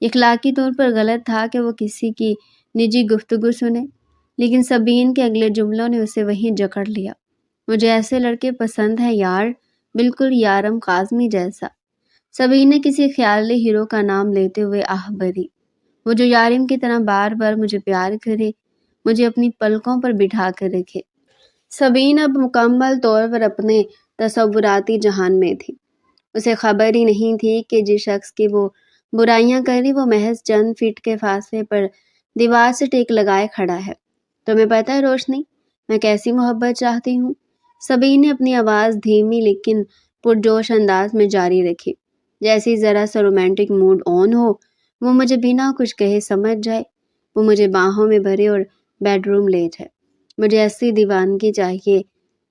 اخلاقی طور پر غلط تھا کہ وہ کسی کی نجی گفتگو سنے، لیکن سبین کے اگلے جملوں نے اسے وہیں جکڑ لیا۔ مجھے ایسے لڑکے پسند ہیں یار، بالکل یارم کاظمی جیسا۔ سبین نے کسی خیالی ہیرو کا نام لیتے ہوئے آہ بھری، وہ جو یارم کی طرح بار بار مجھے پیار کرے، مجھے اپنی پلکوں پر بٹھا کر رکھے۔ سبین اب مکمل طور پر اپنے تصوراتی جہان میں تھی۔ اسے خبر ہی نہیں تھی کہ جس شخص کی وہ برائیاں کر رہی وہ محض چند فٹ کے فاصلے پر دیوار سے ٹیک لگائے کھڑا ہے۔ تمہیں پتہ ہے روشنی، میں کیسی محبت چاہتی ہوں؟ سبین نے اپنی آواز دھیمی لیکن پرجوش انداز میں جاری رکھی، جیسی ذرا سا رومانٹک موڈ آن ہو، وہ مجھے بنا کچھ کہے سمجھ جائے، وہ مجھے باہوں میں بھرے اور بیڈ روم لے جائے۔ مجھے ایسی دیوانگی چاہیے،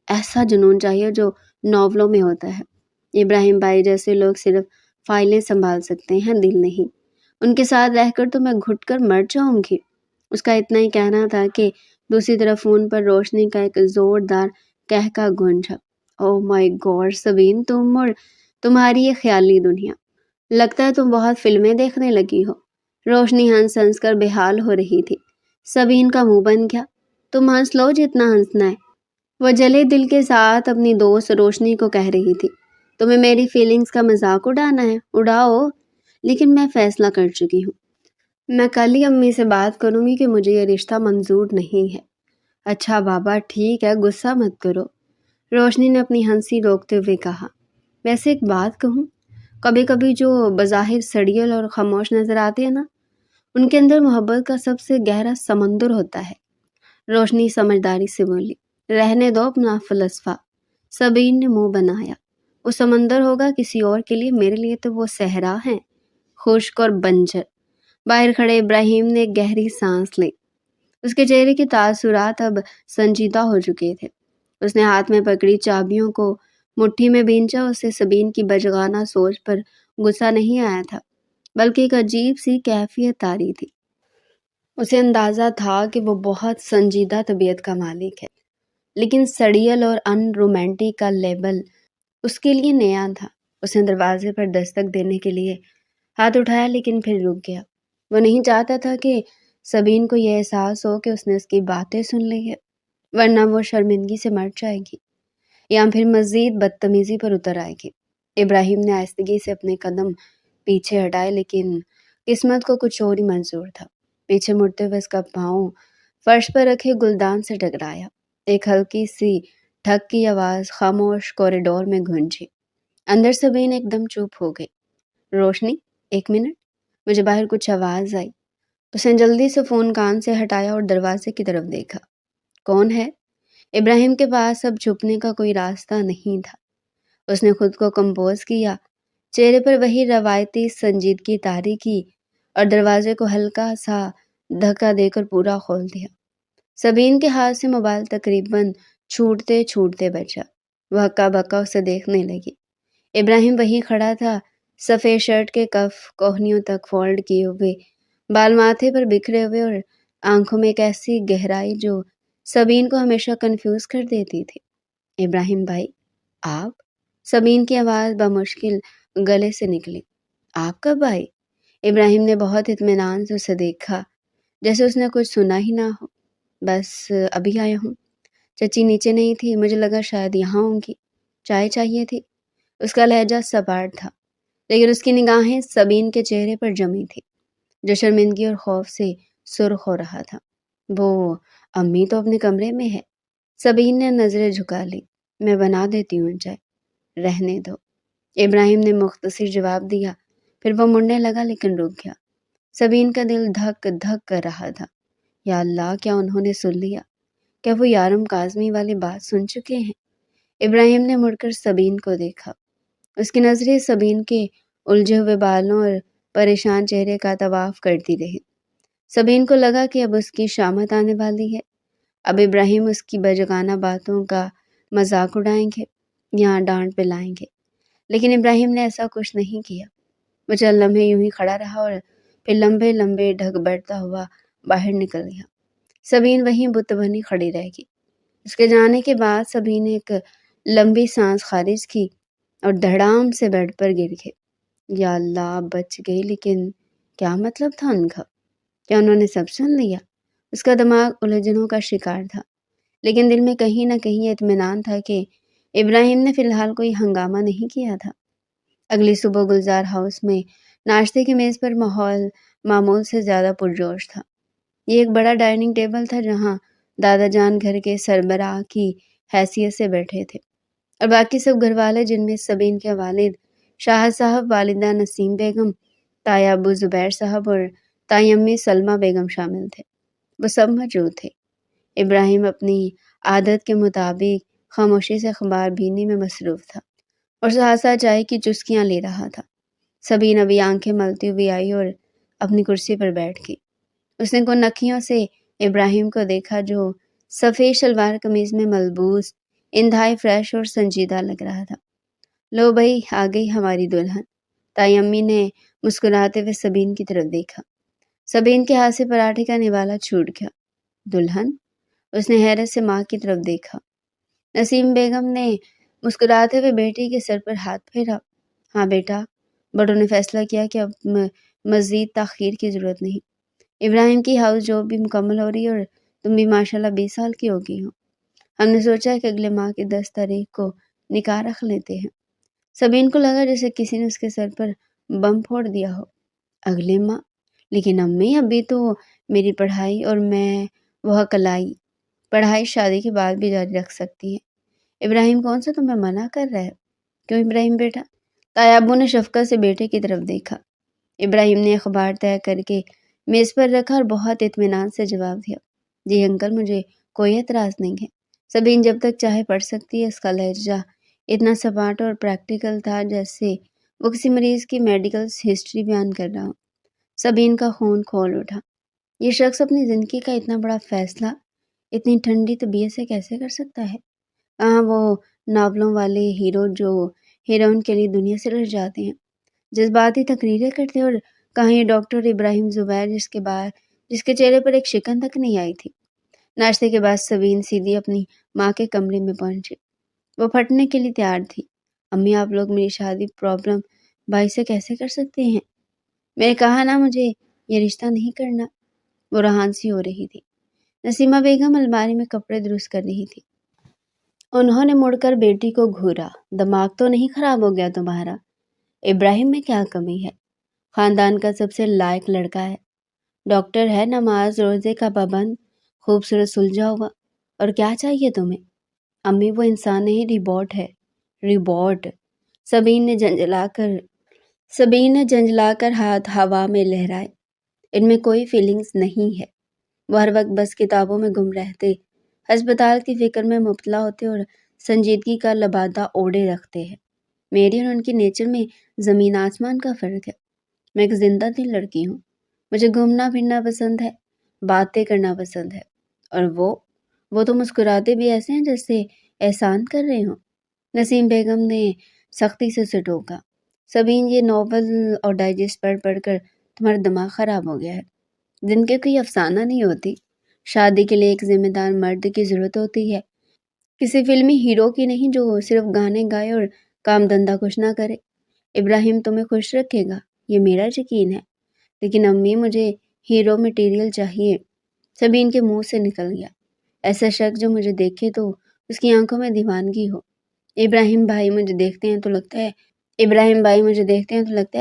ایسا جنون چاہیے جو ناولوں میں ہوتا ہے۔ ابراہیم بھائی جیسے لوگ صرف فائلیں سنبھال سکتے ہیں، دل نہیں۔ ان کے ساتھ رہ کر تو میں گھٹ کر مر جاؤں گی۔ اس کا اتنا ہی کہنا تھا کہ دوسری طرف فون پر روشنی کا ایک زوردار کہکا گونجا۔ اوہ مائی گاڈ سبین، تم اور تمہاری یہ خیالی دنیا، لگتا ہے تم بہت فلمیں دیکھنے لگی ہو۔ روشنی ہنس ہنس کر بے حال ہو رہی تھی۔ سبین کا منہ بن گیا۔ تم ہنس لو جتنا ہنسنا ہے، وہ جلے دل کے ساتھ اپنی دوست روشنی کو کہہ رہی تھی۔ تمہیں میری فیلنگز کا مذاق اڑانا ہے، اڑاؤ، لیکن میں فیصلہ کر چکی ہوں۔ میں کل ہی امی سے بات کروں گی کہ مجھے یہ رشتہ منظور نہیں ہے۔ اچھا بابا ٹھیک ہے، غصہ مت کرو، روشنی نے اپنی ہنسی روکتے ہوئے کہا۔ ویسے ایک بات کہوں، کبھی کبھی جو بظاہر سڑیل اور خاموش نظر آتے ہیں نا، ان کے اندر محبت کا سب سے گہرا سمندر ہوتا ہے۔ روشنی سمجھداری سے بولی، رہنے دو اپنا فلسفہ۔ سبین نے منہ بنایا، وہ سمندر ہوگا کسی اور کے لیے، میرے لیے تو وہ صحرا ہیں، خشک اور بنجر۔ باہر کھڑے ابراہیم نے ایک گہری سانس لی۔ اس کے چہرے کے تاثرات اب سنجیدہ ہو چکے تھے۔ اس نے ہاتھ میں پکڑی چابیوں کو مٹھی میں بھینچا۔ اسے سبین کی بچگانہ سوچ پر غصہ نہیں آیا تھا، بلکہ ایک عجیب سی کیفیت طاری تھی۔ اسے اندازہ تھا کہ وہ بہت سنجیدہ طبیعت کا مالک ہے، لیکن سڑیل اور ان رومانٹک کا لیبل اس کے لیے نیا تھا۔ اس نے دروازے پر دستک دینے کے لیے ہاتھ اٹھایا، لیکن پھر رک گیا۔ وہ نہیں چاہتا تھا کہ سبین کو یہ احساس ہو کہ اس نے اس کی باتیں سن لی ہے، ورنہ وہ شرمندگی سے مر جائے گی یا پھر مزید بدتمیزی پر اتر آئے گی۔ ابراہیم نے آہستگی سے اپنے قدم پیچھے ہٹائے، لیکن قسمت کو کچھ اور ہی منظور تھا۔ پیچھے مڑتے ہوئے اس کا پاؤں فرش پر رکھے گلدان سے ٹکرایا۔ ایک ہلکی سی ٹھک کی آواز خاموش کوریڈور میں گونجی۔ اندر سبین ایک دم چپ ہو گئی۔ روشنی، ایک منٹ، مجھے باہر کچھ آواز آئی۔ اس نے جلدی سے فون کان سے ہٹایا اور دروازے کی طرف دیکھا۔ کون ہے؟ ابراہیم کے پاس اب چھپنے کا کوئی راستہ نہیں تھا۔ اس نے خود کو کمپوز کیا، چہرے پر وہی روایتی سنجیدگی طاری کی اور دروازے کو ہلکا سا دھکا دے کر پورا کھول دیا۔ سبین کے ہاتھ سے موبائل تقریباً چھوٹتے چھوٹتے بچا۔ وہ ہکا بکا اسے دیکھنے لگی۔ ابراہیم وہیں کھڑا تھا، سفید شرٹ کے کف کوہنیوں تک فولڈ کیے ہوئے، بال ماتھے پر بکھرے ہوئے اور آنکھوں میں ایک ایسی گہرائی جو سبین کو ہمیشہ کنفیوز کر دیتی تھی۔ ابراہیم بھائی، آپ؟ سبین کی آواز بمشکل گلے سے نکلی۔ آپ کب آئے؟ ابراہیم نے بہت اطمینان سے اسے دیکھا، جیسے اس نے کچھ سنا ہی نہ ہو۔ بس ابھی آیا ہوں، چچی نیچے نہیں تھی، مجھے لگا شاید یہاں ہوں گی۔ چائے چاہیے تھی؟ اس کا لہجہ سپاٹ تھا، لیکن اس کی نگاہیں سبین کے چہرے پر جمی تھی، جو شرمندگی اور خوف سے سرخ ہو رہا تھا۔ وہ امی تو اپنے کمرے میں ہے۔ سبین نے نظریں جھکا لی۔ میں بنا دیتی ہوں چائے، رہنے دو، ابراہیم نے مختصر جواب دیا۔ پھر وہ مڑنے لگا لیکن رک گیا۔ سبین کا دل دھک دھک کر رہا تھا۔ یا اللہ، کیا انہوں نے سن لیا؟ کیا وہ یارم کاظمی والی بات سن چکے ہیں؟ ابراہیم نے مڑ کر سبین کو دیکھا۔ اس کی نظریں سبین کے الجھے ہوئے بالوں اور پریشان چہرے کا طواف کرتی رہی۔ سبین کو لگا کہ اب اس کی شامت آنے والی ہے۔ اب ابراہیم اس کی بچگانہ باتوں کا مذاق اڑائیں گے یا ڈانٹ پلائیں گے، لیکن ابراہیم نے ایسا کچھ نہیں کیا۔ وہ چند لمحے یوں ہی کھڑا رہا اور پھر لمبے لمبے ڈھک بڑھتا ہوا باہر نکل گیا۔ سبین وہیں بت بنی کھڑی رہ گئی۔ اس کے جانے کے بعد سبین نے ایک لمبی سانس خارج کی اور دھڑام سے بیڈ پر گر گئی۔ یا اللہ، بچ گئی، لیکن کیا مطلب تھا ان کا؟ کیا انہوں نے سب سن لیا؟ اس کا دماغ الجھنوں کا شکار تھا، لیکن دل میں کہیں نہ کہیں اطمینان تھا کہ ابراہیم نے فی الحال کوئی ہنگامہ نہیں کیا تھا۔ اگلی صبح گلزار ہاؤس میں ناشتے کی میز پر ماحول معمول سے زیادہ پرجوش تھا۔ یہ ایک بڑا ڈائننگ ٹیبل تھا جہاں دادا جان گھر کے سربراہ کی حیثیت سے بیٹھے تھے اور باقی سب گھر والے، جن میں سبین کے والد شاہد صاحب، والدہ نسیم بیگم، تایا ابو زبیر صاحب اور تائی امی سلمہ بیگم شامل تھے۔ وہ سب موجود تھے۔ ابراہیم اپنی عادت کے مطابق خاموشی سے اخبار بینی میں مصروف تھا اور سہسا چائے کی چسکیاں لے رہا تھا۔ سبین ابھی آنکھیں ملتی ہوئی آئی اور اپنی کرسی پر بیٹھ گئی۔ اس نے کنکھیوں سے ابراہیم کو دیکھا جو سفید شلوار قمیض میں ملبوس انتہائی فریش اور سنجیدہ لگ رہا تھا۔ لو بھائی، آ گئی ہماری دلہن۔ تائی امی نے مسکراتے ہوئے سبین کی طرف دیکھا۔ سبین کے ہاتھ سے پراٹھے کا نوالا چھوٹ گیا۔ دلہن؟ اس نے حیرت سے ماں کی طرف دیکھا۔ نسیم بیگم نے مسکراتے ہوئے بیٹی کے سر پر ہاتھ پھیرا۔ ہاں بیٹا، بڑوں نے فیصلہ کیا کہ اب مزید تاخیر کی ضرورت نہیں۔ ابراہیم کی ہاؤس جاب بھی مکمل ہو رہی ہے اور تم بھی ماشاءاللہ 20 سال کی ہو گئی ہو۔ ہم نے سوچا کہ اگلے ماہ کی 10 تاریخ کو نکاح رکھ لیتے ہیں۔ سبین کو لگا جیسے کسی نے اس کے سر پر بم پھوڑ دیا ہو۔ اگلے ماہ؟ لیکن امی، ابھی تو میری پڑھائی اور میں وہ کلائی۔ پڑھائی شادی کے بعد بھی جاری رکھ سکتی ہے۔ ابراہیم کون سا تمہیں منع کر رہا ہے؟ کیوں ابراہیم بیٹا؟ تایا ابو نے شفقت سے بیٹے کی طرف دیکھا۔ ابراہیم نے اخبار طے کر کے میز پر رکھا اور بہت اطمینان سے جواب دیا، جی انکل، مجھے کوئی اعتراض نہیں ہے۔ سبین جب تک چاہے پڑھ سکتی ہے۔ اس کا لہجہ اتنا سپاٹ اور پریکٹیکل تھا جیسے وہ کسی مریض کی میڈیکل ہسٹری بیان کر رہا ہو۔ سبین کا خون کھول اٹھا۔ یہ شخص اپنی زندگی کا اتنا بڑا فیصلہ اتنی ٹھنڈی طبیعت سے کیسے کر سکتا ہے؟ کہاں وہ ناولوں والے ہیرو جو ہیروئن کے لیے دنیا سے رہ جاتے ہیں، جذباتی تقریریں کرتے ہیں، اور کہاں یہ ڈاکٹر ابراہیم زبیر جس کے چہرے پر ایک شکن تک نہیں آئی تھی۔ ناشتے کے بعد سبین سیدھی اپنی ماں کے کمرے میں پہنچی۔ وہ پھٹنے کے لیے تیار تھی۔ امی، آپ لوگ میری شادی پرابلم بھائی سے کیسے کر سکتے ہیں؟ میں نے کہا نا، مجھے یہ رشتہ نہیں کرنا۔ وہ رہان سی ہو رہی تھی۔ نسیمہ بیگم الماری میں کپڑے درست کر رہی تھی۔ انہوں نے مڑ کر بیٹی کو گھورا۔ دماغ تو نہیں خراب ہو گیا تمہارا؟ ابراہیم میں کیا کمی ہے؟ خاندان کا سب سے لائق لڑکا ہے، ڈاکٹر ہے، نماز روزے کا پابند، خوبصورت سلجھا ہوا، اور کیا چاہیے تمہیں؟ امی، وہ انسان نہیں، ریبوٹ ہے۔ ریبوٹ؟ سبین نے جھنجھلا کر ہاتھ ہوا میں لہرائے۔ ان میں کوئی فیلنگز نہیں ہے۔ وہ ہر وقت بس کتابوں میں گم رہتے، ہسپتال کی فکر میں مبتلا ہوتے اور سنجیدگی کا لبادہ اوڑے رکھتے ہیں۔ میری اور ان کی نیچر میں زمین آسمان کا فرق ہے۔ میں ایک زندہ دل لڑکی ہوں۔ مجھے گھومنا پھرنا پسند ہے، باتیں کرنا پسند ہے، اور وہ تو مسکراتے بھی ایسے ہیں جیسے احسان کر رہے ہوں۔ نسیم بیگم نے سختی سے اسے ٹوکا۔ سبین، یہ ناول اور ڈائجسٹ پڑھ پڑھ کر تمہارا دماغ خراب ہو گیا ہے۔ زندگی کوئی افسانہ نہیں ہوتی۔ شادی کے لیے ایک ذمہ دار مرد کی ضرورت ہوتی ہے، کسی فلمی ہیرو کی نہیں جو صرف گانے گائے اور کام دھندہ کچھ نہ کرے۔ ابراہیم تمہیں خوش رکھے گا، یہ میرا یقین ہے، لیکن امی، مجھے ہیرو مٹیریل چاہیے۔ سبین کے منہ سے نکل گیا، ایسا شخص جو مجھے دیکھے تو اس کی آنکھوں میں دیوانگی ہو۔ ابراہیم بھائی مجھے دیکھتے ہیں تو لگتا ہے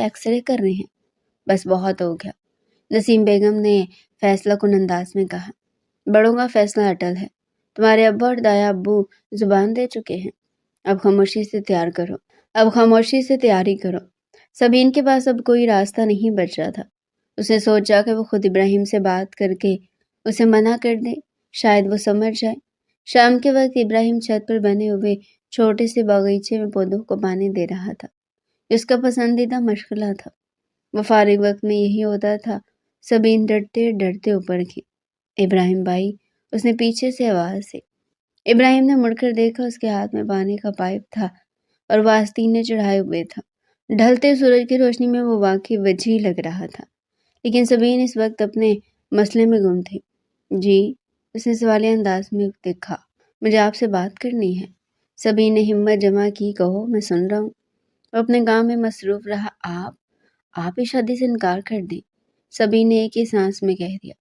ایکس رے کر رہے ہیں۔ بس بہت ہو گیا، نسیم بیگم نے فیصلہ کن انداز میں کہا۔ بڑوں کا فیصلہ اٹل ہے۔ تمہارے ابا اور دایا ابو زبان دے چکے ہیں۔ اب خاموشی سے تیاری کرو۔ سبین کے پاس اب کوئی راستہ نہیں بچ رہا تھا۔ اس نے سوچا کہ وہ خود ابراہیم سے بات کر کے اسے منع کر دے، شاید وہ سمجھ جائے۔ شام کے وقت ابراہیم چھت پر بنے ہوئے چھوٹے سے باغیچے میں پودوں کو پانی دے رہا تھا۔ اس کا پسندیدہ مشغلہ تھا۔ وہ فارغ وقت میں یہی ہوتا تھا۔ سبین ڈرتے ڈرتے اوپر کی۔ ابراہیم بھائی، اس نے پیچھے سے آواز دی۔ ابراہیم نے مڑ کر دیکھا، اس کے ہاتھ میں پانی کا پائپ تھا اور وہ آستینے چڑھائے ہوئے تھا۔ ڈھلتے سورج کی روشنی میں وہ واقعی وجیح لگ رہا تھا، لیکن سبین اس وقت اپنے مسئلے میں گم تھی۔ جی؟ اس نے سوالیہ انداز میں دیکھا۔ مجھے آپ سے بات کرنی ہے۔ سبین نے ہمت جمع کی، کہو، میں سن رہا ہوں۔ وہ اپنے کام میں مصروف رہا۔ آپ اس شادی سے انکار کر دیں۔ سبھی نے ایک ہی سانس میں کہہ دیا۔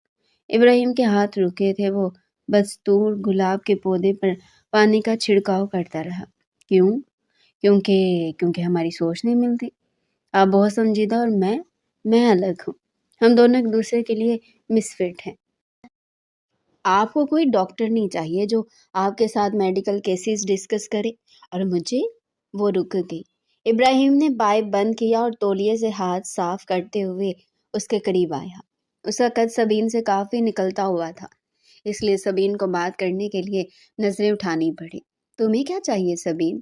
ابراہیم کے ہاتھ رکے تھے، وہ بدستور گلاب کے پودے پر پانی کا چھڑکاؤ کرتا رہا۔ کیوں؟ کیونکہ ہماری سوچ نہیں ملتی۔ آپ بہت سنجیدہ اور میں الگ ہوں۔ ہم دونوں ایک دوسرے کے لیے مسفٹ ہیں۔ آپ کو کوئی ڈاکٹر نہیں چاہیے جو آپ کے ساتھ میڈیکل کیسز ڈسکس کرے۔ اور مجھے؟ وہ رک گئی۔ ابراہیم نے پائپ بند کیا اور تولیے سے ہاتھ صاف کرتے ہوئے اس کے قریب آیا۔ اس کا قد سبین سے کافی نکلتا ہوا تھا، اس لیے سبین کو بات کرنے کے لیے نظریں اٹھانی پڑی۔ تمہیں کیا چاہیے سبین؟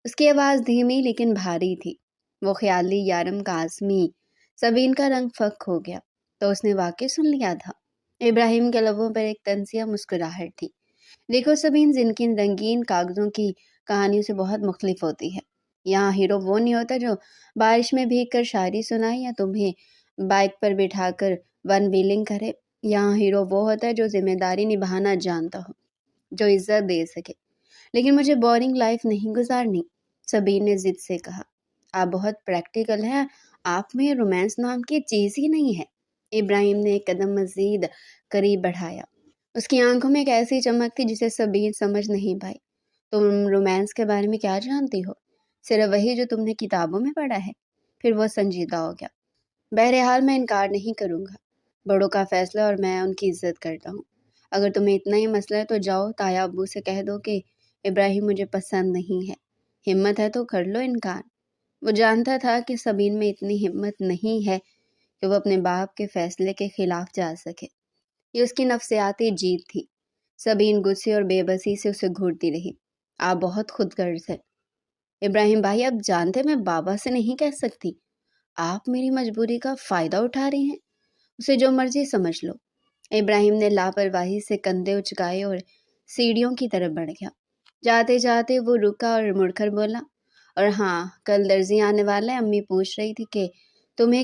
اس کی آواز دھیمی لیکن بھاری تھی۔ وہ خیالی یارم قاسمی۔ سبین کا رنگ فک ہو گیا۔ تو اس نے واقعی سن لیا تھا؟ ابراہیم کے لبوں پر ایک طنزیہ مسکراہٹ تھی۔ دیکھو سبین، زندگی رنگین کاغذوں کی کہانیوں سے بہت مختلف ہوتی ہے۔ یہاں ہیرو وہ نہیں ہوتا جو بارش میں بھیگ کر شاعری سنائے یا تمہیں بائک پر بٹھا کر ون ویلنگ کرے۔ یہاں ہیرو وہ ہوتا ہے جو ذمہ داری نبھانا جانتا ہو، جو عزت دے سکے۔ لیکن مجھے بورنگ لائف نہیں گزارنی، سبین نے ضد سے کہا۔ آپ بہت پریکٹیکل ہیں، آپ میں رومانس نام کی چیز ہی نہیں ہے۔ ابراہیم نے ایک قدم مزید قریب بڑھایا۔ اس کی آنکھوں میں ایک ایسی چمک تھی جسے سبین سمجھ نہیں پائی۔ تم رومانس کے بارے میں کیا جانتی ہو؟ صرف وہی جو تم نے کتابوں میں پڑھا ہے۔ پھر وہ سنجیدہ ہو گیا۔ بہرحال میں انکار نہیں کروں گا، بڑوں کا فیصلہ اور میں ان کی عزت کرتا ہوں۔ اگر تمہیں اتنا ہی مسئلہ ہے تو جاؤ تایا ابو سے کہہ دو کہ ابراہیم مجھے پسند نہیں ہے۔ ہمت ہے تو کر لو انکار۔ وہ جانتا تھا کہ سبین میں اتنی ہمت نہیں ہے کہ وہ اپنے باپ کے فیصلے کے خلاف جا سکے۔ یہ اس کی نفسیاتی جیت تھی۔ سبین غصے اور بے بسی سے اسے گھورتی رہی۔ آپ بہت خود غرض ہے ابراہیم بھائی، آپ جانتے میں بابا سے نہیں کہہ سکتی۔ آپ میری مجبوری کا فائدہ اٹھا رہے ہیں، اسے جو مرضی سمجھ لو۔ ابراہیم نے لاپرواہی سے کندھے اچکائے اور سیڑھیوں کی طرف بڑھ گیا۔ جاتے جاتے وہ رکا اور مڑ کر بولا، اور ہاں، کل درزی آنے والا ہے، امی پوچھ رہی تھی کہ تمہیں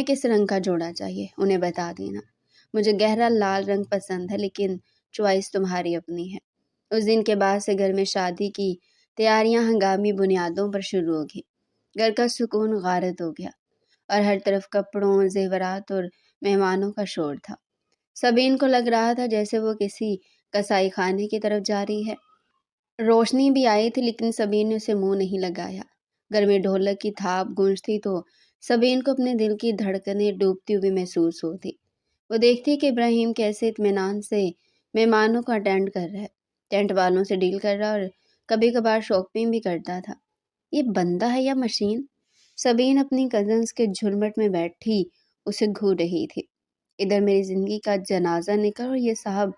کس رنگ کا جوڑا چاہیے، انہیں بتا دینا۔ مجھے گہرا لال رنگ پسند ہے، لیکن چوائس تمہاری اپنی ہے۔ اس دن کے بعد سے گھر میں شادی کی تیاریاں ہنگامی بنیادوں پر شروع ہو گئی۔ گھر کا سکون غارت ہو گیا اور ہر طرف کپڑوں، زیورات اور مہمانوں کا شور تھا۔ سبین کو لگ رہا تھا جیسے وہ کسی کسائی خانے کی طرف جا رہی ہے۔ روشنی بھی آئی تھی لیکن سبین نے اسے منہ نہیں لگایا۔ گھر میں ڈھولک کی تھاپ گونجتی تو سبین کو اپنے دل کی دھڑکنیں ڈوبتی ہوئی محسوس ہوتی۔ وہ دیکھتی کہ ابراہیم کیسے اطمینان سے مہمانوں کو اٹینڈ کر رہا ہے، ٹینٹ والوں سے ڈیل کر رہا اور کبھی کبھار شاپنگ بھی کرتا تھا۔ یہ بندہ ہے یا مشین؟ سبین اپنی کزنز کے جھرمٹ میں بیٹھی اسے گھور رہی تھی۔ ادھر میری زندگی کا جنازہ نکل اور یہ صاحب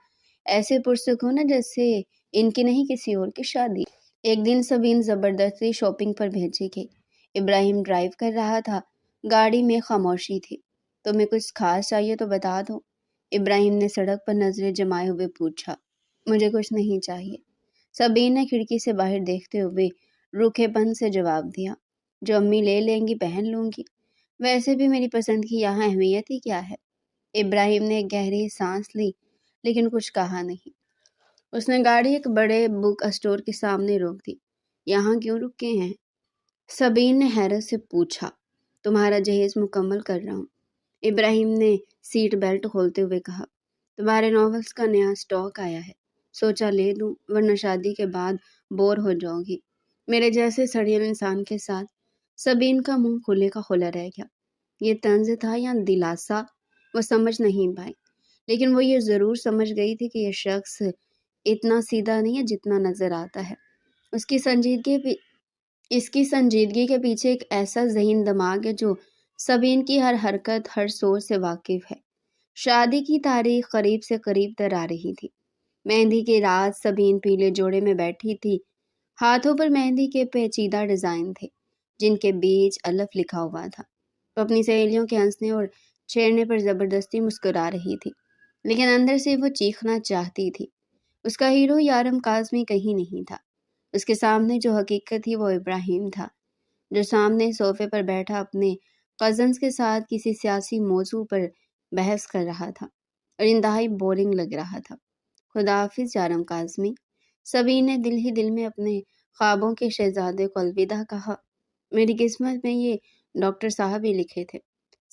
ایسے پرسکون ہے جیسے ان کی نہیں کسی اور کی شادی۔ ایک دن سبین زبردستی شاپنگ پر بھیجی گئی۔ ابراہیم ڈرائیو کر رہا تھا، گاڑی میں خاموشی تھی۔ تمہیں کچھ خاص چاہیے تو بتا دو، ابراہیم نے سڑک پر نظریں جمائے ہوئے پوچھا۔ مجھے کچھ نہیں چاہیے، سبین نے کھڑکی سے باہر دیکھتے ہوئے روکھے پن سے جواب دیا۔ جو امی لے لیں گی پہن لوں گی، ویسے بھی میری پسند کی یہاں اہمیت ہی کیا ہے۔ ابراہیم نے ایک گہری سانس لی لیکن کچھ کہا نہیں۔ اس نے گاڑی ایک بڑے بک اسٹور کے سامنے روک دی۔ یہاں کیوں رکے ہیں؟ سبین نے حیرت سے پوچھا۔ تمہارا جہیز مکمل کر رہا ہوں، ابراہیم نے سیٹ بیلٹ کھولتے ہوئے کہا۔ تمہارے ناولز کا نیا سٹاک آیا ہے، سوچا لے دوں، ورنہ شادی کے بعد بور ہو جاؤ گی میرے جیسے سڑیل انسان کے ساتھ۔ سبین کا منہ کھلے کا کھلا رہ گیا۔ یہ طنز تھا یا دلاسا وہ سمجھ نہیں پائی، لیکن وہ یہ ضرور سمجھ گئی تھی کہ یہ شخص اتنا سیدھا نہیں ہے جتنا نظر آتا ہے۔ اس کی سنجیدگی کے پیچھے ایک ایسا ذہین دماغ ہے جو سبین کی ہر حرکت، ہر سوچ سے واقف ہے۔ شادی کی تاریخ قریب سے قریب تر آ رہی تھی۔ مہندی کی رات سبین پیلے جوڑے میں بیٹھی تھی۔ ہاتھوں پر مہندی کے پیچیدہ ڈیزائن تھے جن کے بیچ الف لکھا ہوا تھا۔ وہ اپنی سہیلیوں کے ہنسنے اور چھیڑنے پر زبردستی مسکرا رہی تھی، لیکن اندر سے وہ چیخنا چاہتی تھی۔ اس کا ہیرو یارم کاظمی کہیں نہیں تھا۔ اس کے سامنے جو حقیقت تھی وہ ابراہیم تھا، جو سامنے صوفے پر بیٹھا اپنے کزنز کے ساتھ کسی سیاسی موضوع پر بحث کر رہا تھا اور انتہائی بورنگ لگ رہا تھا۔ خدا حافظ یارم کاظمی، سبین نے دل ہی دل میں اپنے خوابوں کے شہزادے کو الوداع کہا۔ میری قسمت میں یہ ڈاکٹر صاحب ہی لکھے تھے۔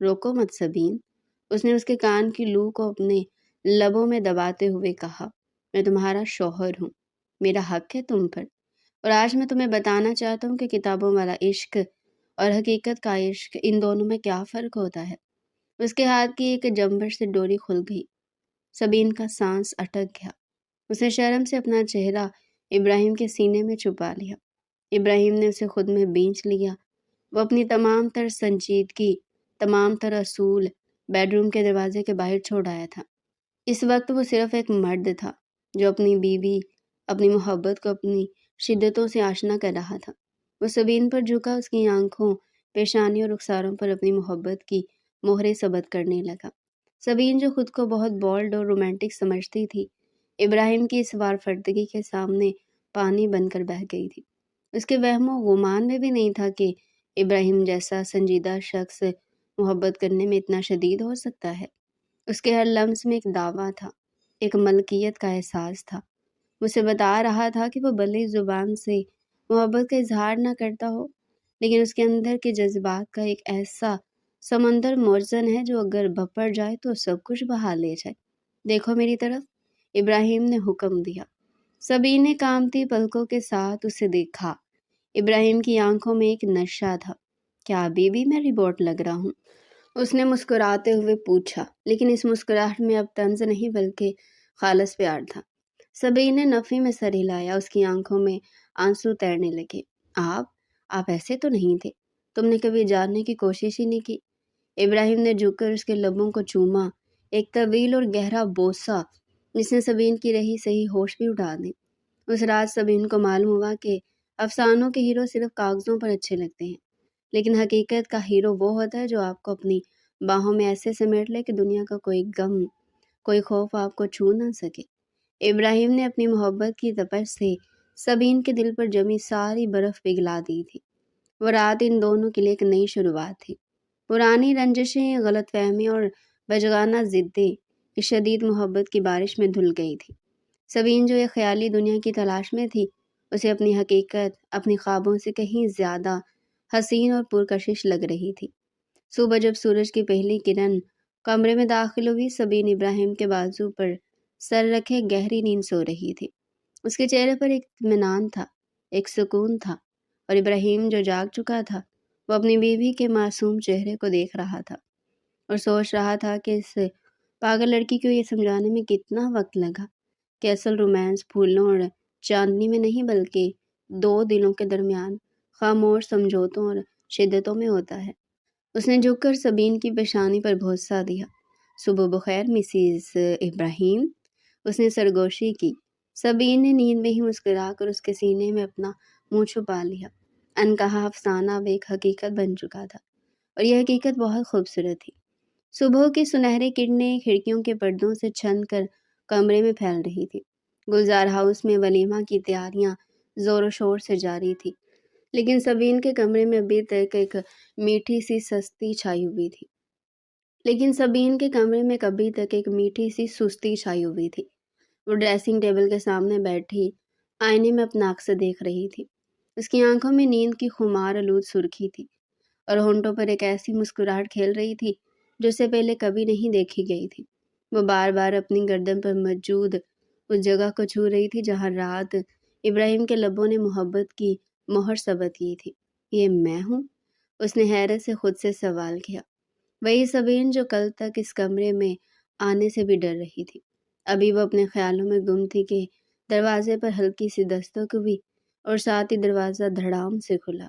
روکو مت سبین، اس نے اس کے کان کی لو کو اپنے لبوں میں دباتے ہوئے کہا۔ میں تمہارا شوہر ہوں، میرا حق ہے تم پر، اور آج میں تمہیں بتانا چاہتا ہوں کہ کتابوں والا عشق اور حقیقت کا عشق، ان دونوں میں کیا فرق ہوتا ہے۔ اس کے ہاتھ کی ایک جنبش سے ڈوری کھل گئی۔ سبین کا سانس اٹک گیا۔ اس نے شرم سے اپنا چہرہ ابراہیم کے سینے میں چھپا لیا۔ ابراہیم نے اسے خود میں بینچ لیا۔ وہ اپنی تمام تر سنجیدگی، تمام تر اصول بیڈ روم کے دروازے کے باہر چھوڑ آیا تھا۔ اس وقت وہ صرف ایک مرد تھا جو اپنی بیوی، اپنی محبت کو اپنی شدتوں سے آشنا کر رہا تھا۔ وہ سبین پر جھکا، اس کی آنکھوں، پیشانی اور رخساروں پر اپنی محبت کی مہریں ثبت کرنے لگا۔ سبین جو خود کو بہت بولڈ اور رومانٹک سمجھتی تھی، ابراہیم کی اس وارفردگی کے سامنے پانی بن کر بہہ گئی تھی۔ اس کے وہم و گمان میں بھی نہیں تھا کہ ابراہیم جیسا سنجیدہ شخص محبت کرنے میں اتنا شدید ہو سکتا ہے۔ اس کے ہر لمس میں ایک دعویٰ تھا، ایک ملکیت کا احساس تھا۔ اسے بتا رہا تھا کہ وہ بھلے زبان سے محبت کا اظہار نہ کرتا ہو، لیکن اس کے اندر کے جذبات کا ایک ایسا سمندر موزن ہے جو اگر بھپڑ جائے تو سب کچھ بہا لے جائے۔ دیکھو میری طرف، ابراہیم نے حکم دیا۔ سبین نے کانپتی پلکوں کے ساتھ اسے دیکھا۔ ابراہیم کی آنکھوں میں ایک نشہ تھا۔ کیا ابھی بھی میں ربوٹ لگ رہا ہوں؟ اس نے مسکراتے ہوئے پوچھا، لیکن اس مسکراہٹ میں اب طنز نہیں بلکہ خالص پیار تھا۔ سبین نے نفی میں سر ہلایا، اس کی آنکھوں میں آنسو تیرنے لگے۔ آپ ایسے تو نہیں تھے، تم نے کبھی جاننے کی کوشش ہی نہیں کی۔ ابراہیم نے جھک کر اس کے لبوں کو چوما، ایک طویل اور گہرا بوسہ جس نے سبین کی رہی صحیح ہوش بھی اڑا دی۔ اس رات سبین کو معلوم ہوا کہ افسانوں کے ہیرو صرف کاغذوں پر اچھے لگتے ہیں، لیکن حقیقت کا ہیرو وہ ہوتا ہے جو آپ کو اپنی باہوں میں ایسے سمیٹ لے کہ دنیا کا کوئی غم، کوئی خوف آپ کو چھو نہ سکے۔ ابراہیم نے اپنی محبت کی تپش سے سبین کے دل پر جمی ساری برف پگھلا دی تھی۔ وہ رات ان دونوں کے لیے ایک نئی شروعات تھی۔ پرانی رنجشیں، غلط فہمی اور بچگانہ ضدیں اس شدید محبت کی بارش میں دھل گئی تھی۔ سبین جو ایک خیالی دنیا کی تلاش میں تھی، اسے اپنی حقیقت، اپنی خوابوں سے کہیں زیادہ حسین اور پرکشش لگ رہی تھی۔ صبح جب سورج کی پہلی کرن کمرے میں داخل ہوئی، سبین ابراہیم کے بازو پر سر رکھے گہری نیند سو رہی تھی۔ اس کے چہرے پر ایک اطمینان تھا، ایک سکون تھا، اور ابراہیم جو جاگ چکا تھا، وہ اپنی بیوی کے معصوم چہرے کو دیکھ رہا تھا اور سوچ رہا تھا کہ اس پاگل لڑکی کو یہ سمجھانے میں کتنا وقت لگا کہ اصل رومانس پھولوں اور چاندنی میں نہیں بلکہ دو دلوں کے درمیان خاموش سمجھوتوں اور شدتوں میں ہوتا ہے۔ اس نے جھک کر سبین کی پیشانی پر بوسہ دیا۔ صبح بخیر مسز ابراہیم، اس نے سرگوشی کی۔ سبین نے نیند میں ہی مسکرا کر اس کے سینے میں اپنا منہ چھپا لیا۔ انکہا افسانہ اب ایک حقیقت بن چکا تھا، اور یہ حقیقت بہت خوبصورت تھی۔ صبح کی سنہری کرنیں کھڑکیوں کے پردوں سے چھن کر کمرے میں پھیل رہی تھی۔ گلزار ہاؤس میں ولیمہ کی تیاریاں زور و شور سے جاری تھی، لیکن سبین کے کمرے میں ابھی تک ایک میٹھی سی سستی چھائی ہوئی تھی۔ وہ ڈریسنگ ٹیبل کے سامنے بیٹھی آئینے میں اپنا عکس دیکھ رہی تھی۔ اس کی آنکھوں میں نیند کی خمار آلود سرخی تھی، اور ہونٹوں پر ایک ایسی مسکراہٹ کھیل رہی تھی جو اسے پہلے کبھی نہیں دیکھی گئی تھی۔ وہ بار بار اپنی گردن پر موجود اس جگہ کو چھو رہی تھی جہاں رات ابراہیم کے لبوں نے محبت کی مہر ثبت کی تھی۔ یہ میں ہوں؟ اس نے حیرت سے خود سے سوال کیا۔ وہی سبین جو کل تک اس کمرے میں آنے سے بھی ڈر رہی تھی، ابھی وہ اپنے خیالوں میں گم تھی کہ دروازے پر ہلکی سی دستک ہوئی اور ساتھ ہی دروازہ دھڑام سے کھلا۔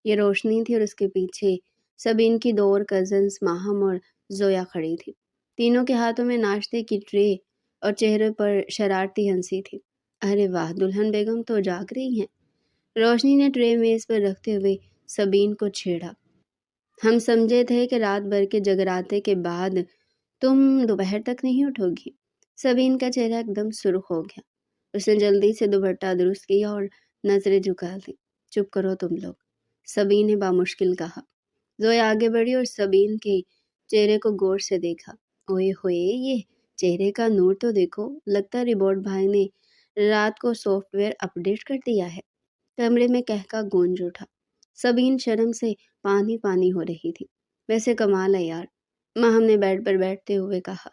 یہ روشنی تھی اور اس کے پیچھے سبین کی دو اور کزنز ماہم اور زویا کھڑی تھی۔ تینوں کے ہاتھوں میں ناشتے کی ٹرے اور چہرے پر شرارتی ہنسی تھی۔ ارے واہ، دلہن بیگم تو جاگ رہی ہیں۔ روشنی نے ٹرے میز پر رکھتے ہوئے سبین کو چھیڑا۔ ہم سمجھے تھے کہ رات بھر کے جگراتے کے بعد تم دوپہر تک نہیں اٹھو گی۔ سبین کا چہرہ ایک دم سرخ ہو گیا۔ اس نے جلدی سے دوپٹہ درست کیا اور نظریں جھکا دی۔ چپ کرو تم لوگ، سبین نے بامشکل کہا۔ زویا آگے بڑھی اور سبین کے چہرے کو غور سے دیکھا۔ اوئے ہوئے، یہ چہرے کا نور تو دیکھو، لگتا ہے ربوٹ بھائی نے رات کو سافٹ ویئر اپ ڈیٹ کر دیا ہے۔ کمرے میں کہکا گونج اٹھا۔ سبین شرم سے پانی پانی ہو رہی تھی۔ ویسے کمال ہے یار، ماں ہم نے بیڈ پر بیٹھتے ہوئے کہا۔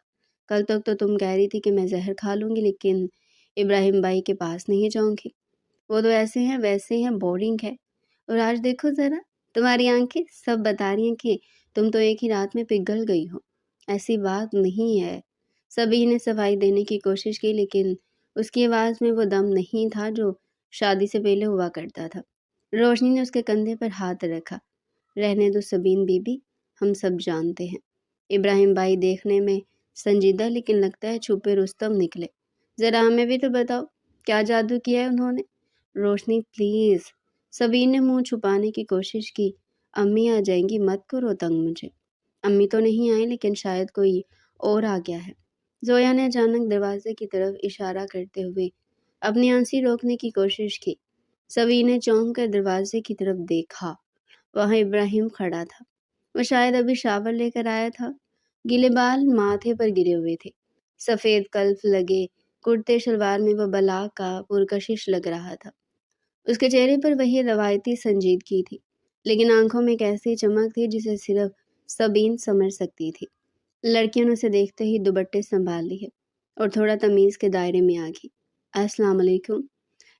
کل تک تو تم کہہ رہی تھی کہ میں زہر کھا لوں گی لیکن ابراہیم بھائی کے پاس نہیں جاؤں گی، وہ تو ایسے ہیں ویسے ہیں، بورنگ ہے۔ اور آج دیکھو ذرا، تمہاری آنکھیں سب بتا رہی ہیں کہ تم تو ایک ہی رات میں پگھل گئی ہو۔ ایسی بات نہیں ہے۔ سبھی نے صفائی دینے کی کوشش کی لیکن اس کی آواز میں وہ دم نہیں تھا جو شادی سے پہلے ہوا کرتا تھا۔ روشنی نے اس کے کندھے پر ہاتھ رکھا۔ رہنے دو سبین بی بی، ہم سب جانتے ہیں۔ ابراہیم بھائی دیکھنے میں سنجیدہ لیکن لگتا ہے چھپے رستم نکلے۔ ذرا ہمیں بھی تو بتاؤ، کیا جادو کیا ہے انہوں نے؟ روشنی پلیز۔ سبین نے منہ چھپانے کی کوشش کی۔ امی آ جائیں گی، مت کرو تنگ مجھے۔ امی تو نہیں آئی لیکن شاید کوئی اور آ گیا ہے۔ زویا نے اچانک دروازے کی طرف اشارہ کرتے ہوئے اپنی ہنسی روکنے کی کوشش کی۔ سبین نے چونک کر دروازے کی طرف دیکھا۔ وہاں ابراہیم کھڑا تھا۔ وہ شاید ابھی شاور لے کر آیا تھا۔ گیلے بال ماتھے پر گرے ہوئے تھے۔ سفید کلف لگے کرتے شلوار میں وہ بلا کا پرکشش لگ رہا تھا۔ اس کے چہرے پر وہی روایتی سنجیدگی تھی لیکن آنکھوں میں ایک ایسی چمک تھی جسے صرف سبین سمجھ سکتی تھی۔ لڑکیوں نے اسے دیکھتے ہی دوپٹے سنبھال لیے اور تھوڑا تمیز کے دائرے میں آ گئی۔ السلام علیکم۔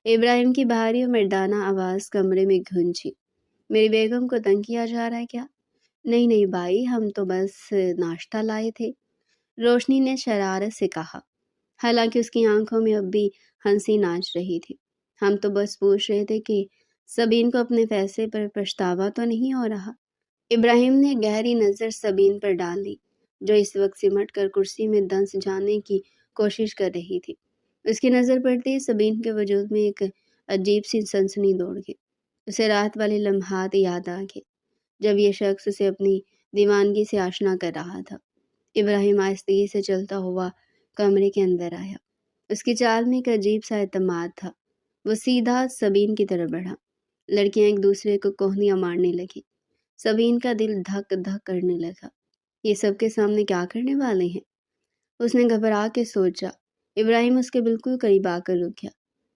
ابراہیم کی بھاری اور مردانہ آواز کمرے میں گونجی۔ میری بیگم کو تنگ کیا جا رہا ہے کیا؟ نہیں نہیں بھائی، ہم تو بس ناشتہ لائے تھے، روشنی نے شرارت سے کہا، حالانکہ اس کی آنکھوں میں اب بھی ہنسی ناچ رہی تھی۔ ہم تو بس پوچھ رہے تھے کہ سبین کو اپنے فیصلے پر پچھتاوا تو نہیں ہو رہا؟ ابراہیم نے گہری نظر سبین پر ڈال لی جو اس وقت سمٹ کر کرسی میں دنس جانے کی کوشش کر رہی تھی۔ اس کی نظر پڑتے ہی سبین کے وجود میں ایک عجیب سی سنسنی دوڑ گئی۔ اسے رات والے لمحات یاد آ گئے جب یہ شخص اسے اپنی دیوانگی سے آشنا کر رہا تھا۔ ابراہیم آہستگی سے چلتا ہوا کمرے کے اندر آیا۔ اس کی چال میں ایک عجیب سا اعتماد تھا۔ وہ سیدھا سبین کی طرف بڑھا۔ لڑکیاں ایک دوسرے کو کوہنیاں مارنے لگی۔ سبین کا دل دھک دھک کرنے لگا۔ یہ سب کے سامنے کیا کرنے والے ہیں؟ اس نے گھبرا کے سوچا۔ ابراہیم اس کے بالکل قریب آ کر رک گیا۔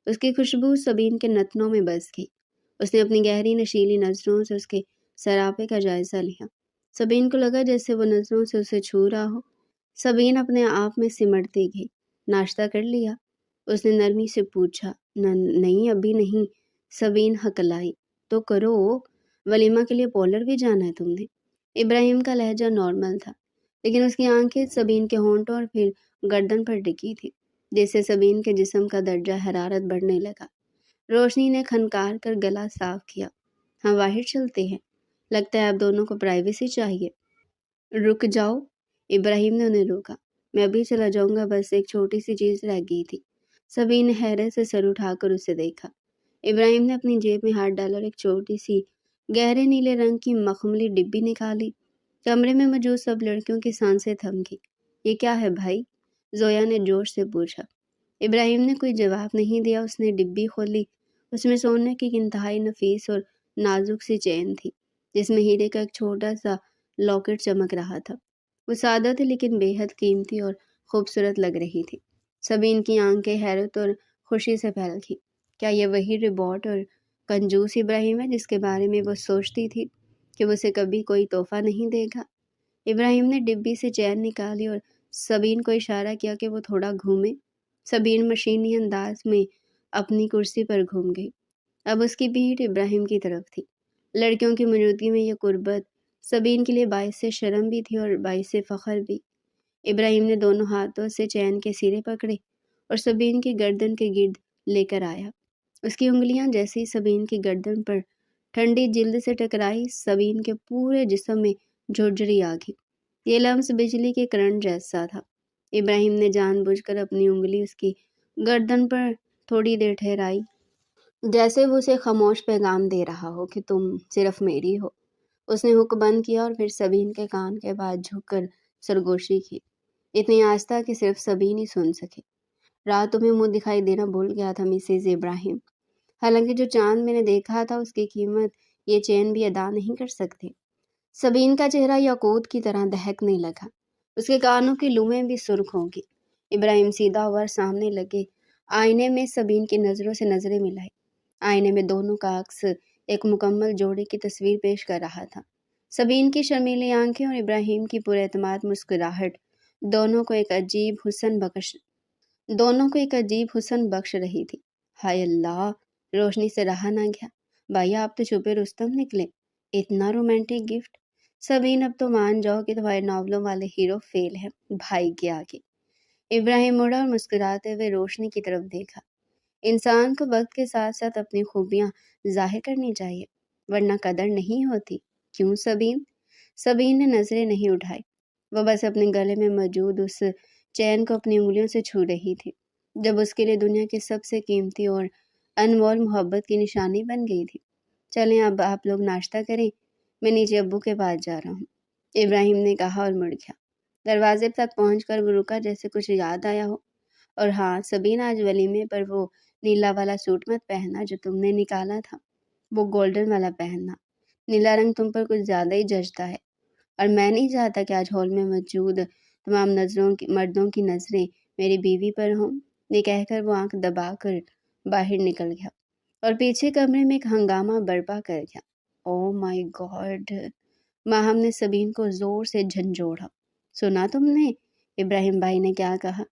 اس کی خوشبو سبین کے نتنوں میں بس گئی۔ اس نے اپنی گہری نشیلی نظروں سے اس کے سراپے کا جائزہ لیا۔ سبین کو لگا جیسے وہ نظروں سے اسے چھو رہا ہو۔ سبین اپنے آپ میں سمٹتی گئی۔ ناشتہ کر لیا؟ اس نے نرمی سے پوچھا۔ نہیں ابھی نہیں، سبین ہکلائی۔ تو کرو، ولیمہ کے لیے پارلر بھی جانا ہے تم نے۔ ابراہیم کا لہجہ نارمل تھا لیکن اس کی آنکھیں سبین کے ہونٹوں اور پھر گردن پر ٹکی تھی، جس سے سبین کے جسم کا درجہ حرارت بڑھنے لگا۔ روشنی نے کھنکار کر گلا صاف کیا۔ ہم باہر چلتے ہیں، لگتا ہے آپ دونوں کو پرائیویسی چاہیے۔ رک جاؤ، ابراہیم نے انہیں روکا۔ میں ابھی چلا جاؤں گا، بس ایک چھوٹی سی چیز رہ گئی تھی۔ سبین نے حیرت سے سر اٹھا کر اسے دیکھا۔ ابراہیم نے اپنی جیب میں ہاتھ ڈالا اور ایک چھوٹی سی گہرے نیلے رنگ کی مخملی ڈبی نکالی۔ کمرے میں موجود سب لڑکیوں کی سانسیں تھم گئی۔ یہ کیا ہے بھائی؟ زویا نے جوش سے پوچھا۔ ابراہیم نے کوئی جواب نہیں دیا۔ اس نے ڈبی کھولی۔ اس میں سونے کی ایک انتہائی نفیس اور نازک سی چین تھی جس میں ہیرے کا ایک چھوٹا سا لاکٹ چمک رہا تھا۔ وہ سادہ تھی لیکن بے حد قیمتی اور خوبصورت لگ رہی تھی۔ سبین کی آنکھیں حیرت اور خوشی سے پھیل گئی۔ کیا یہ وہی رباٹ اور کنجوس ابراہیم ہے جس کے بارے میں وہ سوچتی تھی کہ وہ اسے کبھی کوئی تحفہ نہیں دے گا؟ ابراہیم نے ڈبی سے چین نکالی اور سبین کو اشارہ کیا کہ وہ تھوڑا گھومے۔ سبین مشینی انداز میں اپنی کرسی پر گھوم گئی۔ اب اس کی پیٹھ ابراہیم کی طرف تھی۔ لڑکیوں کی موجودگی میں یہ قربت سبین کے لیے باعث شرم بھی تھی اور باعث فخر بھی۔ ابراہیم نے دونوں ہاتھوں سے چین کے سرے پکڑے اور سبین کی گردن کے گرد لے کر آیا۔ اس کی انگلیاں جیسے ہی سبین کی گردن پر ٹھنڈی جلد سے ٹکرائی، سبین کے پورے جسم میں جھرجھری آ گئی۔ یہ لمس بجلی کے کرنٹ جیسا تھا۔ ابراہیم نے جان بوجھ کر اپنی انگلی اس کی گردن پر تھوڑی دیر ٹھہرائی، جیسے وہ اسے خاموش پیغام دے رہا ہو کہ تم صرف میری ہو۔ اس نے ہک بند کیا اور پھر سبین کے کان کے پاس جھک کر سرگوشی کی، اتنی آہستہ کہ صرف سبین ہی سن سکے۔ رات تمہیں منہ دکھائی دینا بھول گیا تھا مسز ابراہیم، حالانکہ جو چاند میں نے دیکھا تھا اس کی قیمت یہ چین بھی ادا نہیں کر سکتے۔ سبین کا چہرہ یاقوت کی طرح دہکنے لگا۔ اس کے کانوں کی لویں بھی سرخ ہو گئی۔ ابراہیم سیدھا ہوا اور سامنے لگے آئینے میں سبین کی نظروں سے نظریں ملائی۔ آئینے میں دونوں کا عکس ایک مکمل جوڑے کی تصویر پیش کر رہا تھا۔ سبین کی شرمیلی آنکھیں اور ابراہیم کی پورے اعتماد مسکراہٹ دونوں کو ایک عجیب حسن بخش دونوں کو ایک عجیب حسن بخش رہی تھی۔ ہائے اللہ! روشنی سے رہا نہ گیا۔ بھائی آپ تو چھپے رستم نکلے۔ اتنا رومانٹک گفٹ۔ سبین اب تو مان جاؤ کہ تمہارے ناولوں والے ہیرو فیل ہیں بھائی کے آگے۔ ابراہیم مڑا اور مسکراتے ہوئے روشنی کی طرف دیکھا۔ انسان کو وقت کے ساتھ ساتھ اپنی خوبیاں ظاہر کرنی چاہیے ورنہ قدر نہیں ہوتی۔ کیوں سبین؟ سبین نے نظریں نہیں اٹھائی۔ وہ بس اپنے گلے میں موجود اس چین کو اپنی انگلیوں سے چھو رہی تھی جب اس کے لیے دنیا کی سب سے قیمتی اور انمول محبت کی نشانی بن گئی تھی۔ چلیں اب آپ لوگ ناشتہ کریں، میں نیچے ابو کے پاس جا رہا ہوں، ابراہیم نے کہا اور مڑ گیا۔ دروازے تک پہنچ کر وہ رکا جیسے کچھ یاد آیا ہو۔ اور ہاں سبین، آج ولیمے پر وہ نیلا والا سوٹ مت پہننا جو تم نے نکالا تھا، وہ گولڈن والا پہننا۔ نیلا رنگ تم پر کچھ زیادہ ہی جچتا ہے، اور میں نہیں چاہتا کہ آج ہال میں موجود تمام مردوں کی نظریں میری بیوی پر ہوں۔ یہ کہہ کر وہ آنکھ دبا کر باہر نکل گیا اور پیچھے کمرے میں ایک ہنگامہ برپا کر گیا۔ او مائی گاڈ! ماہم نے سبین کو زور سے جھنجھوڑا۔ سنا تم نے ابراہیم بھائی نے کیا کہا؟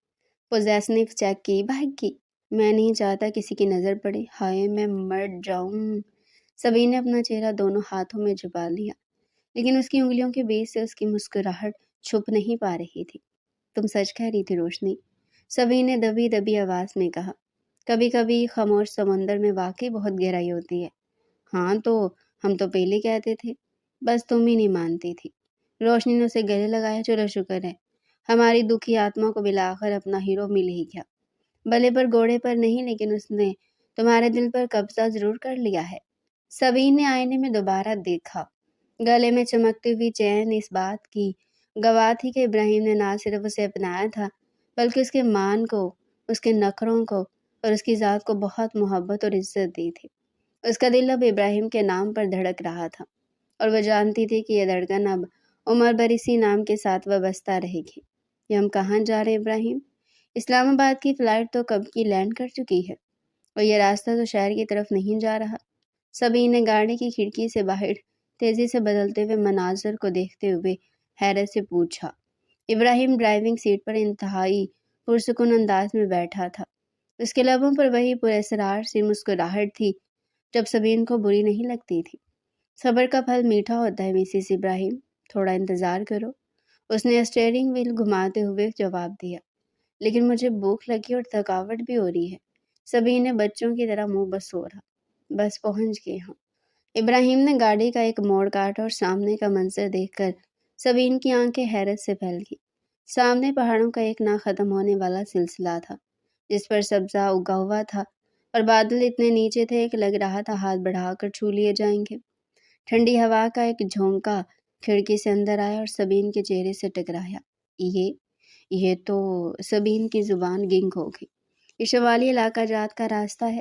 پوزیسنیو چیک کی بھاگ کی۔ میں نہیں چاہتا کسی کی نظر پڑے۔ ہائے میں مر جاؤں۔ سبین نے اپنا چہرہ دونوں ہاتھوں میں چھپا لیا، لیکن اس کی انگلیوں کے بیچ سے اس کی مسکراہٹ چھپ نہیں پا رہی تھی۔ تم سچ کہہ رہی تھی روشنی، سبین نے دبی دبی آواز میں کہا۔ کبھی کبھی خاموش سمندر میں واقعی بہت گہرائی ہوتی ہے۔ ہاں تو ہم تو پہلے کہتے تھے، بس تم ہی نہیں مانتی تھی۔ روشنی نے اسے گلے لگایا۔ چلو شکر ہے ہماری دکھی آتما کو بالآخر اپنا ہیرو مل ہی گیا۔ بلے پر گھوڑے پر نہیں، لیکن اس نے تمہارے دل پر قبضہ ضرور کر لیا ہے۔ سبین نے آئینے میں دوبارہ دیکھا۔ گلے میں چمکتی ہوئی چین اس بات کی گواہ تھی کہ ابراہیم نے نہ صرف اسے اپنایا تھا بلکہ اس کے مان کو، اس کے نخروں کو اور اس کی ذات کو بہت محبت اور عزت دی تھی۔ اس کا دل اب ابراہیم کے نام پر دھڑک رہا تھا اور وہ جانتی تھی کہ یہ دھڑکن اب عمر بھر اسی نام کے ساتھ وابستہ رہے گی۔ یہ ہم کہاں جا رہے ابراہیم؟ اسلام آباد کی فلائٹ تو کب کی لینڈ کر چکی ہے اور یہ راستہ تو شہر کی طرف نہیں جا رہا۔ سبین نے گاڑی کی کھڑکی سے باہر تیزی سے بدلتے ہوئے مناظر کو دیکھتے ہوئے حیرت سے پوچھا۔ ابراہیم ڈرائیونگ سیٹ پر انتہائی پرسکون انداز میں بیٹھا تھا۔ اس کے لبوں پر وہی پراسرار سی مسکراہٹ تھی جب سبین کو بری نہیں لگتی تھی۔ صبر کا پھل میٹھا ہوتا ہے مسز ابراہیم، تھوڑا انتظار کرو، اس نے اسٹیئرنگ وہیل گھماتے ہوئے جواب دیا۔ لیکن مجھے بھوک لگی اور تھکاوٹ بھی ہو رہی ہے، سبین نے بچوں کی طرح منہ بسورا۔ بس پہنچ گئے ہوں۔ ابراہیم نے گاڑی کا ایک موڑ کاٹا اور سامنے کا منظر دیکھ کر سبین کی آنکھیں حیرت سے پھیل گئی۔ سامنے پہاڑوں کا ایک نہ ختم ہونے والا سلسلہ تھا جس پر سبزہ اگا ہوا تھا اور بادل اتنے نیچے تھے کہ لگ رہا تھا ہاتھ بڑھا کر چھو لیے جائیں گے۔ ٹھنڈی ہوا کا ایک جھونکا کھڑکی سے اندر آیا اور سبین کے چہرے سے ٹکرایا۔ یہ تو سبین کی زبان گنگ ہو گئی۔ یہ شمالی علاقہ جات کا راستہ ہے،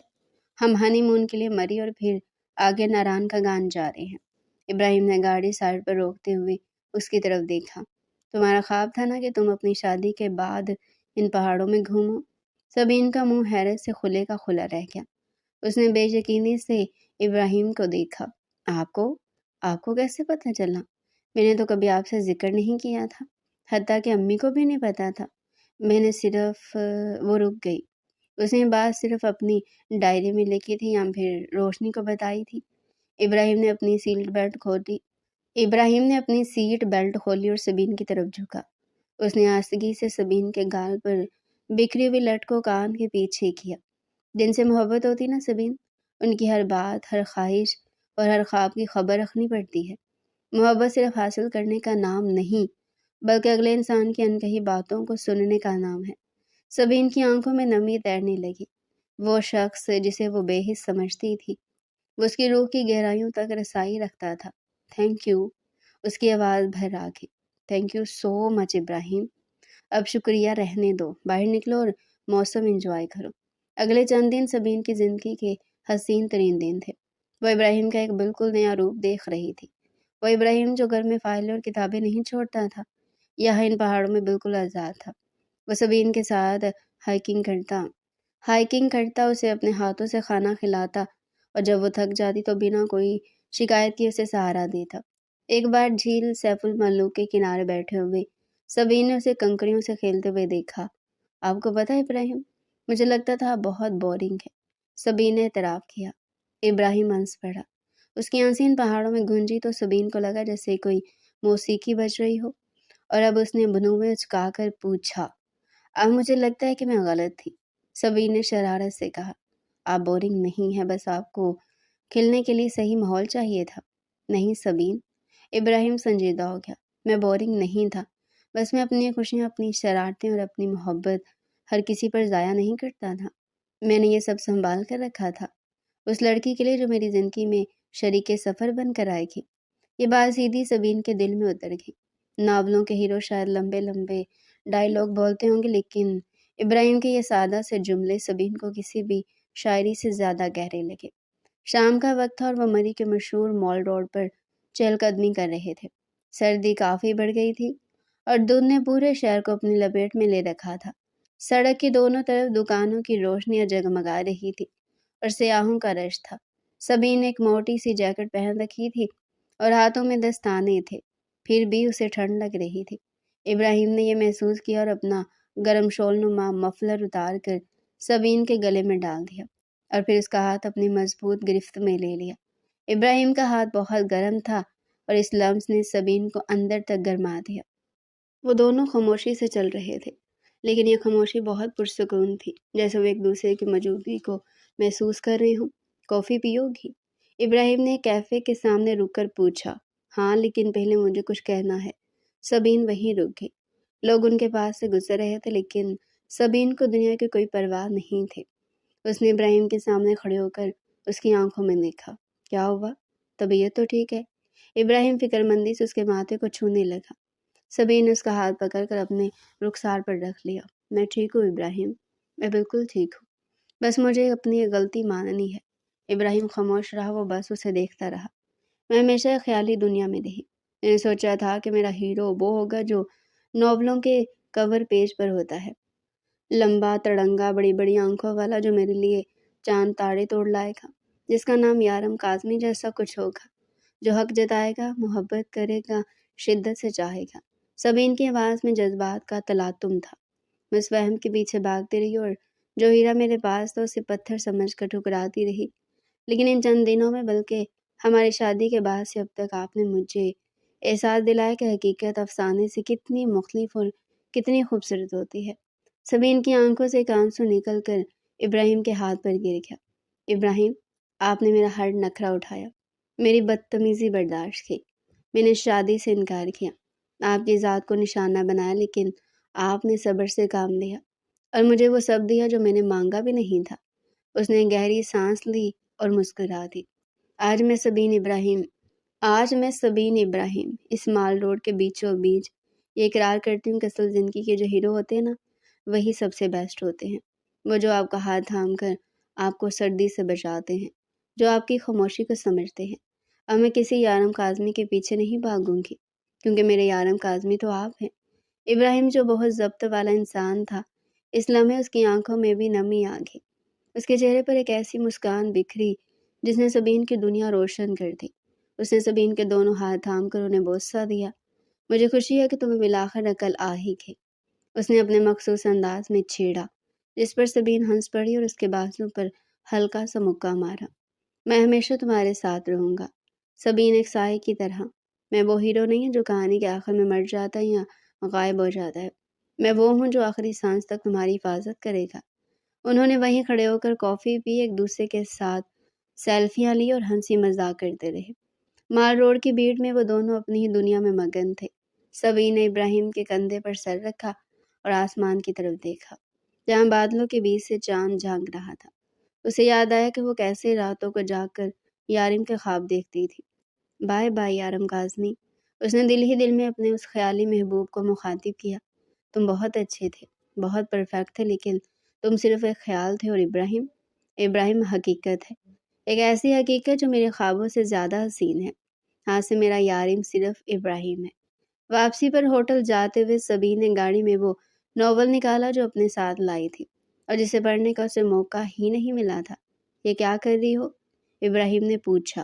ہم ہنی مون کے لیے مری اور پھر آگے ناران کا گان جا رہے ہیں۔ ابراہیم نے گاڑی سائڈ پر روکتے ہوئے اس کی طرف دیکھا۔ تمہارا خواب تھا نا کہ تم اپنی شادی کے بعد ان پہاڑوں میں گھومو؟ سبین کا منہ حیرت سے کھلے کا کھلا رہ گیا۔ اس نے بے یقینی سے ابراہیم کو دیکھا۔ آپ کو کیسے پتہ چلا؟ میں نے تو کبھی آپ سے ذکر نہیں کیا تھا، حتیٰ کہ امی کو بھی نہیں پتا تھا۔ میں نے صرف وہ رک گئی۔ اس نے بات صرف اپنی ڈائری میں لکھی تھی یا پھر روشنی کو بتائی تھی؟ ابراہیم نے اپنی سیٹ بیلٹ کھولی اور سبین کی طرف جھکا۔ اس نے آستگی سے سبین کے گال پر بکھری ہوئی لٹ کو کان کے پیچھے کیا۔ جن سے محبت ہوتی نا سبین، ان کی ہر بات، ہر خواہش اور ہر خواب کی خبر رکھنی پڑتی ہے۔ محبت صرف حاصل کرنے کا نام نہیں بلکہ اگلے انسان کی انکہی باتوں کو سننے کا نام ہے۔ سبین کی آنکھوں میں نمی تیرنے لگی۔ وہ شخص جسے وہ بے حس سمجھتی تھی، وہ اس کی روح کی گہرائیوں تک رسائی رکھتا تھا۔ تھینک یو، اس کی آواز بھر آ گئی۔ تھینک یو سو مچ ابراہیم۔ اب شکریہ رہنے دو، باہر نکلو اور موسم انجوائے کرو۔ اگلے چند دن سبین کی زندگی کے حسین ترین دن تھے۔ وہ ابراہیم کا ایک بالکل نیا روپ دیکھ رہی تھی۔ وہ ابراہیم جو گھر میں فائلیں اور کتابیں نہیں چھوڑتا تھا، یہاں ان پہاڑوں میں بالکل آزاد تھا۔ وہ سبین کے ساتھ ہائیکنگ کرتا، اسے اپنے ہاتھوں سے کھانا کھلاتا اور جب وہ تھک جاتی تو بنا کوئی شکایت کے اسے سہارا دیتا۔ ایک بار جھیل سیف الملوک کے کنارے بیٹھے ہوئے سبین نے اسے کنکریوں سے کھیلتے ہوئے دیکھا۔ آپ کو پتہ ہے ابراہیم، مجھے لگتا تھا آپ بہت بورنگ ہے، سبین نے اعتراف کیا۔ ابراہیم ہنس پڑا۔ اس کی آنسیں ان پہاڑوں میں گونجی تو سبین کو لگا جیسے کوئی موسیقی بج رہی ہو، اور اب اس نے بنوے اچکا کر پوچھا، اب مجھے لگتا ہے کہ میں غلط تھی۔ سبین نے شرارت سے کہا، آپ بورنگ نہیں ہیں، بس آپ کو کھلنے کے لیے صحیح ماحول چاہیے تھا۔ نہیں سبین، ابراہیم سنجیدہ ہو گیا، میں بورنگ نہیں تھا، بس میں اپنی خوشیاں، اپنی شرارتیں اور اپنی محبت ہر کسی پر ضائع نہیں کرتا تھا۔ میں نے یہ سب سنبھال کر رکھا تھا اس لڑکی کے لیے جو میری زندگی میں شریک سفر بن کر آئے گی۔ یہ بات سیدھی سبین کے دل میں اتر گئی۔ ناولوں کے ہیرو شاید لمبے لمبے ڈائیلاگ بولتے ہوں گے، لیکن ابراہیم کے یہ سادہ سے جملے سبین کو کسی بھی شاعری سے زیادہ گہرے لگے۔ شام کا وقت تھا اور وہ مری کے مشہور مال روڈ پر چہل قدمی کر رہے تھے۔ سردی کافی بڑھ گئی تھی اور دھند نے پورے شہر کو اپنی لپیٹ میں لے رکھا تھا۔ سڑک کی دونوں طرف دکانوں کی روشنیاں جگمگا رہی تھی اور سیاحوں کا رش تھا۔ سبین نے ایک موٹی سی جیکٹ پہن رکھی تھی اور ہاتھوں میں دستانے تھے، پھر بھی اسے ٹھنڈ لگ رہی تھی۔ ابراہیم نے یہ محسوس کیا اور اپنا گرم شال نما مفلر اتار کر سبین کے گلے میں ڈال دیا اور پھر اس کا ہاتھ اپنی مضبوط گرفت میں لے لیا۔ ابراہیم کا ہاتھ بہت گرم تھا اور اس لمس نے سبین کو اندر تک گرما دیا۔ وہ دونوں خاموشی سے چل رہے تھے، لیکن یہ خاموشی بہت پرسکون تھی، جیسے وہ ایک دوسرے کی موجودگی کو محسوس کر رہے ہوں۔ کافی پیو گی؟ ابراہیم نے کیفے کے سامنے رک کر پوچھا۔ ہاں، لیکن پہلے مجھے کچھ کہنا ہے۔ سبین وہیں رک گئی۔ لوگ ان کے پاس سے گزر رہے تھے، لیکن سبین کو دنیا کی کوئی پرواہ نہیں تھی۔ اس نے ابراہیم کے سامنے کھڑے ہو کر اس کی آنکھوں میں دیکھا۔ کیا ہوا؟ طبیعت تو ٹھیک ہے؟ ابراہیم فکر مندی سے اس کے ماتھے کو چھونے لگا۔ سبین نے اس کا ہاتھ پکڑ کر اپنے رخسار پر رکھ لیا۔ میں ٹھیک ہوں ابراہیم، میں بالکل ٹھیک ہوں، بس مجھے اپنی غلطی ماننی ہے۔ ابراہیم خاموش رہا، وہ بس اسے دیکھتا رہا۔ میں ہمیشہ خیالی دنیا میں رہی۔ میں نے سوچا تھا کہ میرا ہیرو وہ ہوگا جو ناولوں کے کور پیج پر ہوتا ہے، لمبا تڑنگا، بڑی بڑی آنکھوں والا، جو میرے لیے چاند تارے توڑ لائے گا، جس کا نام یارم کاظمی جیسا کچھ ہوگا، جو حق جتائے گا، محبت کرے گا، شدت سے چاہے گا۔ سبین کی آواز میں جذبات کا تلاطم تھا۔ میں اس وہم کے پیچھے بھاگتی رہی اور جو ہیرا میرے پاس تھا اسے پتھر سمجھ کر ٹھکراتی رہی، لیکن ان چند دنوں میں، بلکہ ہماری شادی کے بعد سے اب تک، آپ نے مجھے احساس دلایا کہ حقیقت افسانے سے کتنی مختلف اور کتنی خوبصورت ہوتی ہے۔ سبین کی آنکھوں سے ایک آنسو نکل کر ابراہیم کے ہاتھ پر گر گیا۔ ابراہیم، آپ نے میرا ہر نخرہ اٹھایا، میری بدتمیزی برداشت کی، میں نے شادی سے انکار کیا، آپ کی ذات کو نشانہ بنایا، لیکن آپ نے صبر سے کام لیا اور مجھے وہ سب دیا جو میں نے مانگا بھی نہیں تھا۔ اس نے گہری سانس لی اور مسکرا دی۔ آج میں سبین ابراہیم اس مال روڈ کے بیچوں بیچ یہ اقرار کرتی ہوں کہ اصل زندگی کے جو ہیرو ہوتے ہیں نا، وہی سب سے بیسٹ ہوتے ہیں۔ وہ جو آپ کا ہاتھ تھام کر آپ کو سردی سے بچاتے ہیں، جو آپ کی خاموشی کو سمجھتے ہیں۔ اب میں کسی یارم کاظمی کے پیچھے نہیں بھاگوں گی، کیونکہ میرے یارم کاظمی تو آپ ہیں۔ ابراہیم جو بہت ضبط والا انسان تھا، اس لمحے اس کی آنکھوں میں بھی نمی آ گئی۔ اس کے چہرے پر ایک ایسی مسکان بکھری جس نے سبین کی دنیا روشن کر دی۔ اس نے سبین کے دونوں ہاتھ تھام کر انہیں بوسہ دیا۔ مجھے خوشی ہے کہ تمہیں بالآخر عقل آ ہی گئی، اس نے اپنے مخصوص انداز میں چھیڑا، جس پر سبین ہنس پڑی اور اس کے بازو پر ہلکا سا مکہ مارا۔ میں ہمیشہ تمہارے ساتھ رہوں گا سبین، ایک سائے کی طرح۔ میں وہ ہیرو نہیں ہوں جو کہانی کے آخر میں مر جاتا ہے یا غائب ہو جاتا ہے، میں وہ ہوں جو آخری سانس تک تمہاری حفاظت کرے گا۔ انہوں نے وہیں کھڑے ہو کر کافی پی، ایک دوسرے کے ساتھ سیلفیاں لی اور ہنسی مذاق کرتے رہے۔ مال روڈ کی بھیڑ میں وہ دونوں اپنی ہی دنیا میں مگن تھے۔ سبین نے ابراہیم کے کندھے پر سر رکھا اور آسمان کی طرف دیکھا، جہاں بادلوں کے بیچ سے چاند جھانک رہا تھا۔ اسے یاد آیا کہ وہ کیسے راتوں کو جاگ کر یارم کے خواب دیکھتی تھی۔ بائے بائے یارم کاظمی، اس نے دل ہی دل میں اپنے اس خیالی محبوب کو مخاطب کیا۔ تم بہت اچھے تھے، بہت پرفیکٹ تھے، لیکن تم صرف ایک خیال تھے۔ اور ابراہیم حقیقت ہے، ایک ایسی حقیقت جو میرے خوابوں سے زیادہ حسین ہے۔ ہاتھ سے میرا یارم صرف ابراہیم ہے۔ واپسی پر ہوٹل جاتے ہوئے سبین نے گاڑی میں وہ ناول نکالا جو اپنے ساتھ لائی تھی اور جسے پڑھنے کا اسے موقع ہی نہیں ملا تھا۔ یہ کیا کر رہی ہو؟ ابراہیم نے پوچھا۔